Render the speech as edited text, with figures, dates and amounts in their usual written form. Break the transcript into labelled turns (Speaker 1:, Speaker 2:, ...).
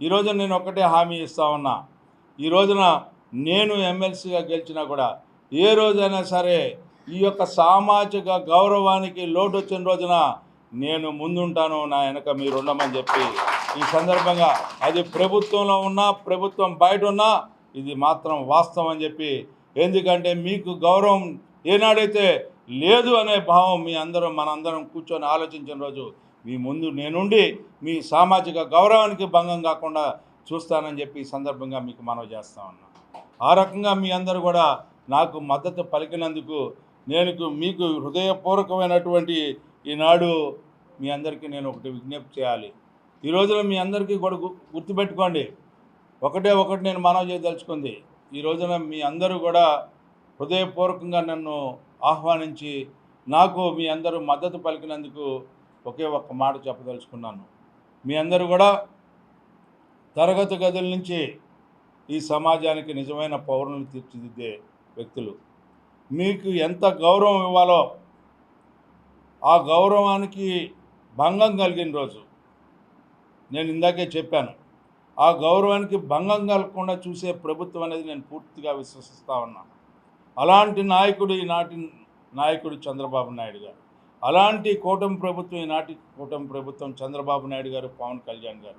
Speaker 1: ఈరోజు నేను ఒకటే హామీ ఇస్తా ఉన్నా, ఈ రోజున నేను ఎమ్మెల్సీగా గెలిచినా కూడా ఏ రోజైనా సరే ఈ యొక్క సామాజిక గౌరవానికి లోటు వచ్చిన రోజున నేను ముందుంటాను, నా వెనక మీరు ఉండమని చెప్పి ఈ సందర్భంగా, అది ప్రభుత్వంలో ఉన్నా ప్రభుత్వం బయట ఉన్నా ఇది మాత్రం వాస్తవం అని చెప్పి, ఎందుకంటే మీకు గౌరవం ఏనాడైతే లేదు అనే భావం మీ అందరం మనందరం కూర్చొని ఆలోచించిన రోజు మీ ముందు నేనుండి మీ సామాజిక గౌరవానికి భంగం కాకుండా చూస్తానని చెప్పి ఈ సందర్భంగా మీకు మనవి చేస్తా ఉన్నా. ఆ రకంగా మీ అందరూ కూడా నాకు మద్దతు పలికినందుకు నేను మీకు హృదయపూర్వకమైనటువంటి ఈనాడు మీ అందరికీ నేను ఒకటి విజ్ఞప్తి చేయాలి. ఈ రోజున మీ అందరికీ కూడా గుర్తుపెట్టుకోండి, ఒకటి నేను మనవి చేయదలుచుకుంది, ఈ రోజున మీ అందరూ కూడా హృదయపూర్వకంగా నన్ను ఆహ్వానించి నాకు మీ అందరూ మద్దతు పలికినందుకు ఒకే ఒక్క మాట చెప్పదలుచుకున్నాను. మీ అందరూ కూడా తరగతి గదుల నుంచి ఈ సమాజానికి నిజమైన పౌరులను తీర్చిదిద్దే వ్యక్తులు. మీకు ఎంత గౌరవం ఇవ్వాలో ఆ గౌరవానికి భంగం కలిగిన రోజు, నేను ఇందాకే చెప్పాను, ఆ గౌరవానికి భంగం కలగకుండా చూసే ప్రభుత్వం అనేది నేను పూర్తిగా విశ్వసిస్తూ ఉన్నాను. అలాంటి నాయకుడు ఈనాటి నాయకుడు చంద్రబాబు నాయుడు గారు, అలాంటి కూటమి ప్రభుత్వం ఈనాటి కూటమి ప్రభుత్వం చంద్రబాబు నాయుడు గారు, పవన్ కళ్యాణ్ గారు.